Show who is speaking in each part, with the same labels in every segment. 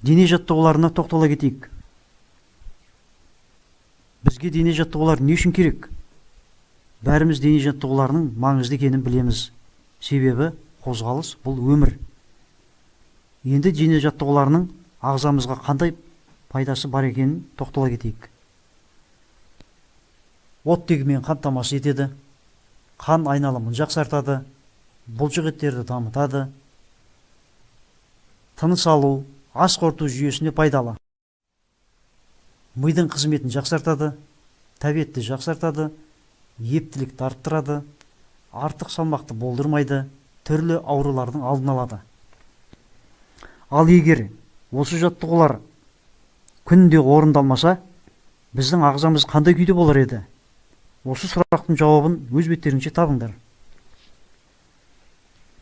Speaker 1: дене жаттығуларына тоқтала кетейік. Бізге дене жаттығулар не үшін керек? Бәріміз дене жаттығуларының маңызды екенін білеміз. Себебі қозғалыс бұл өмір. Енді дене жаттығуларының ағзамызға қандай пайдасы бар екенін тоқтала кетейік. Оттегімен қамтамасыз етеді, қан айналымын жақсартады, бұлшықеттерді дамытады, тыныс алу, ас қорыту жүйесіне пайдалы. Мидың қызметін жақсартады, тәбетті жақсартады, ептілікті арттырады, артық салмақты болдырмайды, түрлі аурулардың алдын алады. Ал егер осы жаттығулар күнде орындалмаса, біздің ағзамыз қандай күйде болар еді? Осы сұрақтың жауабын өз беттеріңізше табыңдар.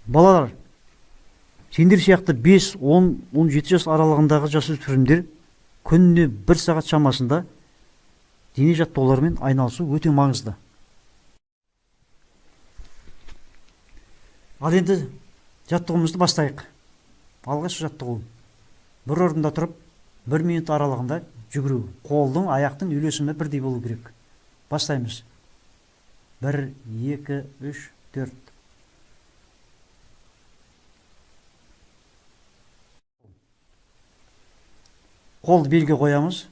Speaker 1: Балалар, сендер сияқты 5-10-17 жас аралығындағы жасөспірімдер күніне 1 сағат шамасында дене жаттығуларымен айналысу өте маңызды. Ал енді жаттығуымызды бастайық. Алғашқы жаттығу. Бір орында тұрып, 1 минут аралығында жүгіру. Қолдың, аяқтың үйлесімі бірдей болу керек. Бастаймыз. 1, 2, 3, 4. Қолды белге қоямыз.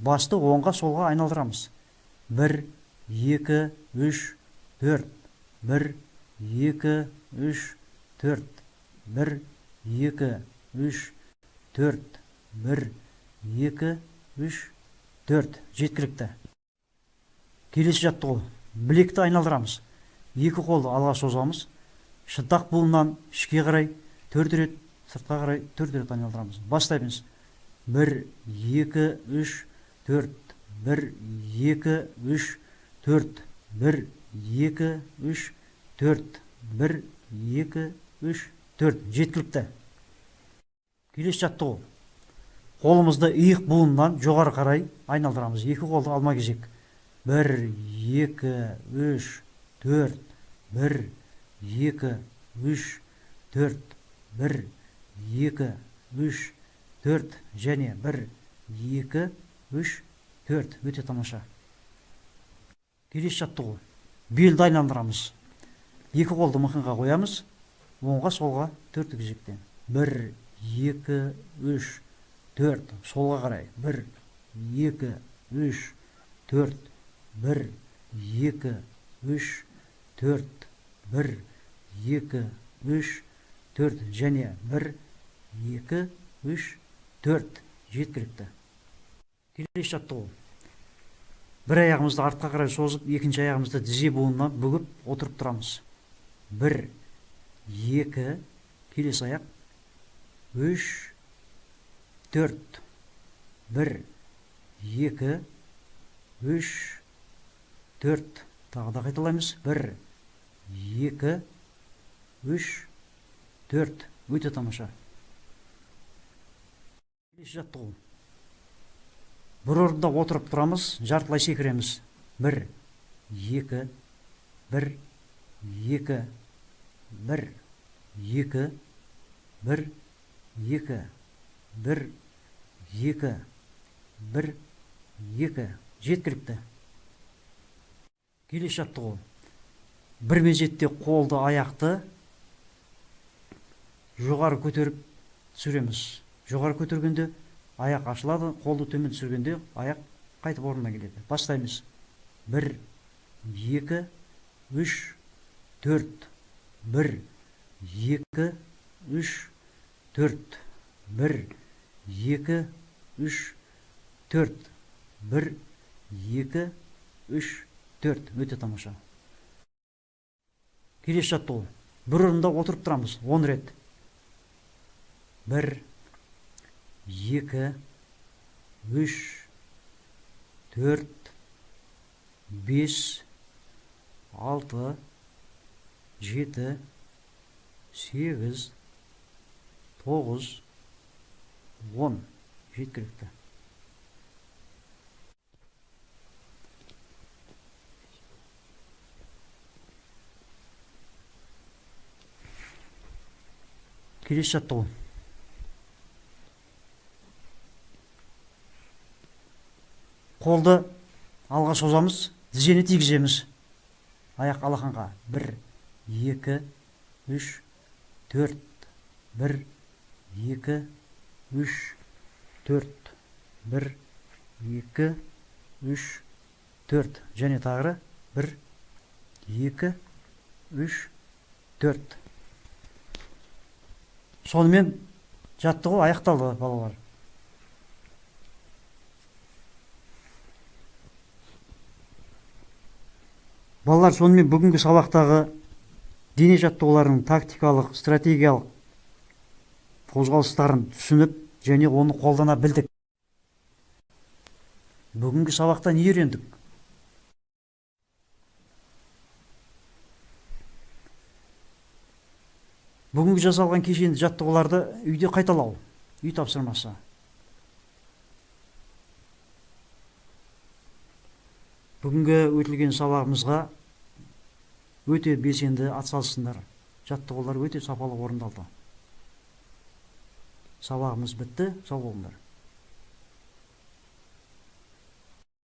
Speaker 1: Басты оңға солға айналдырамыз. 1, 2, 3, 4. 1, 2, 3, 4. 1, 2, 3, 4. 1, 2, 3, 4. Жеткілікті. Келесі жаттығу. Білекті айналдырамыз. 2 қолды алға созамыз. Шынтақ буыннан ішке қарай 4 рет, сыртқа қарай 4 рет айналдырамыз. Бастаймыз. 1, 2, 3, 4. 1, 2, 3, 4. 1, 2, 3, 4. 1, 2, 3, 4. Жеткілікті. Келесі жаттығу. Қолымызды иық буыннан жоғары қарай айналдырамыз. 2 қолды алма кезек. 1, 2, 3, 4. 1, 2, 3, 4. 1, 2, 3, 4. Және 1, 2, 3, 4. Өте тамаша. Келесі жаттығу. Белді айналдырамыз. 2 қолды мықынға қоямыз. Оңға солға 4 кезектен. 1, 2, 3, 4. Солға қарай. 1, 2, 3, 4. 1, 2, 3, 4. 1, 2, 3, 4. Және 1, 2, 3, 4. Жеткілікті. Келесі жаттығу. Бір аяғымызды артқа қарай созып, екінші аяғымызды тізе буынынан бүгіп отырып тұрамыз. 1, 2, келесі аяқ. 3, 4. 1, 2, 3, 4. Тағы да қайталаймыз. 1, 2, 3, 4. Өте тамаша. Келесі жаттығу. Бір орында отырып тұрамыз, жартылай секіреміз. 1, 2, 1, 2, 1, 2, 1, 2, 1, 2, 1, 2. Жеткілікті. Келесі жаттығу. Бір мезетте қолды, аяқты жоғары көтеріп түсіреміз. Жоғары көтергенде аяқ ашылады, қолды төмен түсіргенде аяқ қайтып орнына келеді. Бастаймыз. 1, 2, 3, 4. 1, 2, 3, 4. 1, 2, 3, 4. 1, 2, 3, 4. Өте тамаша. Келесі жаттығу. Бір орында отырып тұрамыз. 10 рет. 1, 2, 3, 4, 5, 6, 7, 8, 9, 10. Жеткілікті. Келесі жаттығу. Қолды алға созамыз, тізені тигіземіз. Аяқ алақанға. 1, 2, 3, 4. 1, 2, 3, 4. 1, 2, 3, 4. Және тағыры 1, 2, 3, 4. Сонымен жаттығу аяқталды, балалар. Балалар, сонымен бүгінгі сабақтағы дене жаттығуларының тактикалық, стратегиялық қозғалыстарын түсініп, және оны қолдана білдік. Бүгінгі сабақта не үйрендік? Бүгінгі жасалған кешенді жаттығуларды үйде қайталау, үй тапсырмасы. Бүгінгі өтілген сабағымызға өте белсенді атсалыстыңдар. Жаттығулар өте сапалы орындалды. Сабағымыз бітті, сау болыңдар.